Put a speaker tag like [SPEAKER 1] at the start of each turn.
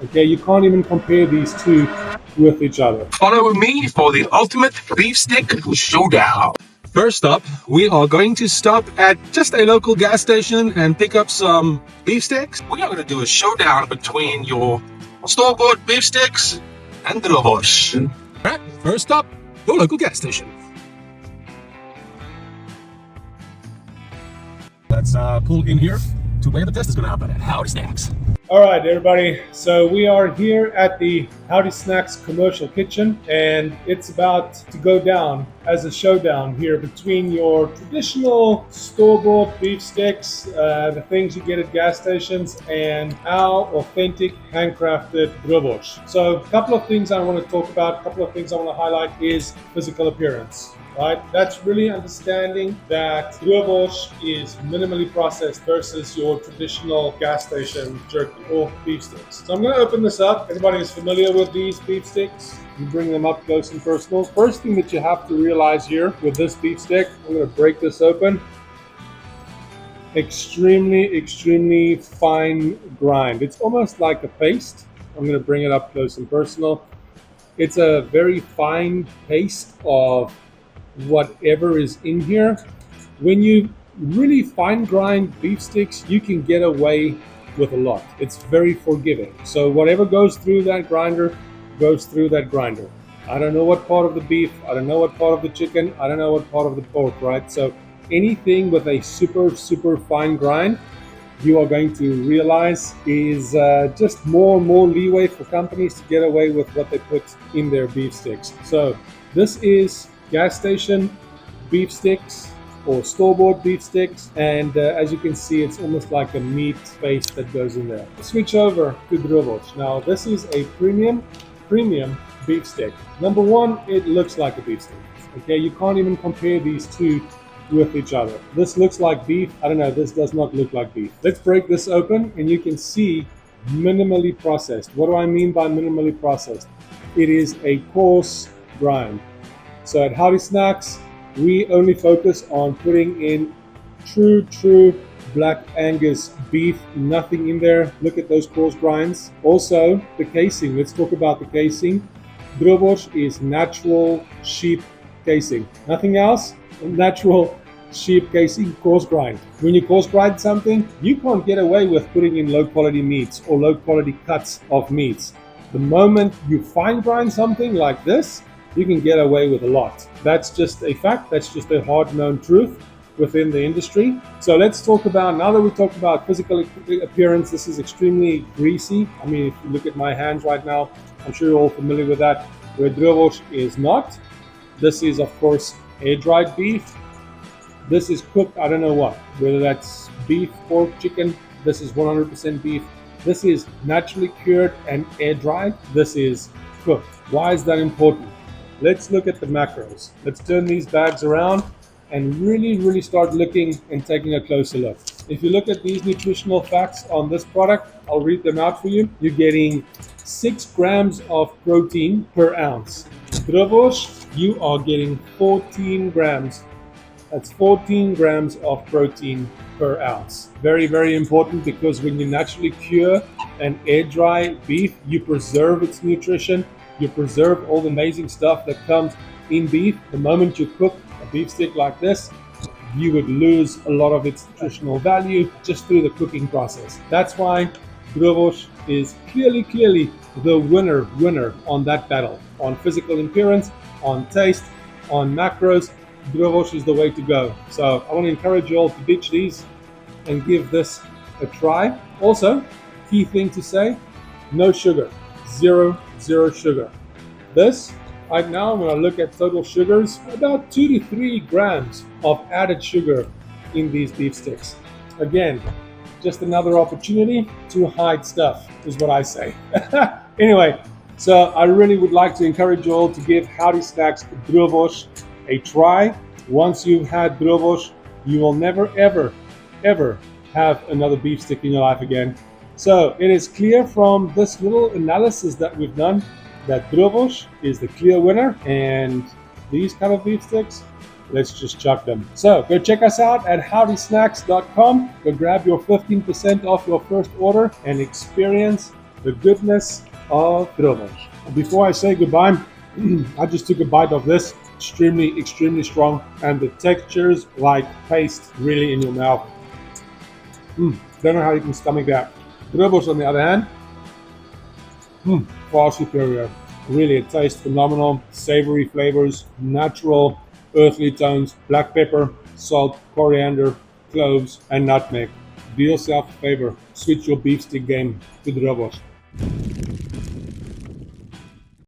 [SPEAKER 1] Okay, you can't even compare these two with each other.
[SPEAKER 2] Follow me for the ultimate beef stick showdown. First up, we are going to stop at just a local gas station and pick up some beef sticks. We are going to do a showdown between your store-bought beef sticks and Droëwors. Alright, first up, your local gas station. Let's pull in here to where the test is going to happen at Howdy Snacks.
[SPEAKER 1] All right, everybody. So we are here at the Howdy Snacks commercial kitchen, and it's about to go down as a showdown here between your traditional store-bought beef sticks, the things you get at gas stations, and our authentic handcrafted Droëwors. So a couple of things I want to talk about, a couple of things I want to highlight is physical appearance. Right? That's really understanding that Droëwors is minimally processed versus your traditional gas station jerky or beef sticks. So I'm going to open this up. Everybody is familiar with these beef sticks. You bring them up close and personal. First thing that you have to realize here with this beef stick, I'm going to break this open. Extremely fine grind. It's almost like a paste. I'm going to bring it up close and personal. It's a very fine paste of whatever is in here. When you really fine grind beef sticks, you can get away with a lot. It's very forgiving. So whatever goes through that grinder goes through that grinder. I don't know what part of the beef, I don't know what part of the chicken, I don't know what part of the pork, right? So anything with a super fine grind, you are going to realize is just more leeway for companies to get away with what they put in their beef sticks. So this is gas station beef sticks or store-bought beef sticks, and as you can see, it's almost like a meat paste that goes in there. Switch over to Droëwors. Now this is a premium beef stick. Number one, it looks like a beef stick. Okay, you can't even compare these two with each other. This looks like beef. I don't know, this does not look like beef. Let's break this open and you can see minimally processed. What do I mean by minimally processed? It is a coarse grind. So at Howdy Snacks, we only focus on putting in true Black Angus beef, nothing in there. Look at those coarse grinds. Also, the casing. Let's talk about the casing. Droëwors is natural sheep casing. Nothing else. Natural sheep casing, coarse grind. When you coarse grind something, you can't get away with putting in low quality meats or low quality cuts of meats. The moment you fine grind something like this, you can get away with a lot. That's just a fact. That's just a hard known truth within the industry. So let's talk about, now that we talked about physical appearance, this is extremely greasy. I mean, if you look at my hands right now, I'm sure you're all familiar with that, where Droëwors is not. This is, of course, air-dried beef. This is cooked, I don't know what, whether that's beef, pork, chicken. This is 100% beef. This is naturally cured and air-dried. This is cooked. Why is that important? Let's look at the macros. Let's turn these bags around and really start looking and taking a closer look. If you look at these nutritional facts on this product, I'll read them out for you. You're getting 6 grams of protein per ounce. Droëwors, you are getting 14 grams. That's 14 grams of protein per ounce. Very important, because when you naturally cure and air dry beef, you preserve its nutrition. You preserve all the amazing stuff that comes in beef. The moment you cook a beef stick like this, you would lose a lot of its nutritional value just through the cooking process. That's why Droëwors is clearly the winner on that battle. On physical appearance, on taste, on macros, Droëwors is the way to go. So I want to encourage you all to ditch these and give this a try. Also, key thing to say, no sugar. Zero sugar. This, right now, when I look at total sugars, about 2 to 3 grams of added sugar in these beef sticks. Again, just another opportunity to hide stuff, is what I say. Anyway, so I really would like to encourage you all to give Howdy Snacks Droëwors a try. Once you've had Droëwors, you will never ever have another beef stick in your life again. So it is clear from this little analysis that we've done that Droëwors is the clear winner, and these kind of beef sticks, let's just chuck them. So go check us out at howdysnacks.com. Go grab your 15% off your first order and experience the goodness of Droëwors. Before I say goodbye, I just took a bite of this. Extremely strong, and the textures like paste really in your mouth. Don't know how you can stomach that. Droëwors, on the other hand, far superior. Really, it tastes phenomenal. Savory flavors, natural, earthly tones, black pepper, salt, coriander, cloves, and nutmeg. Do yourself a favor. Switch your beef stick game to Droëwors.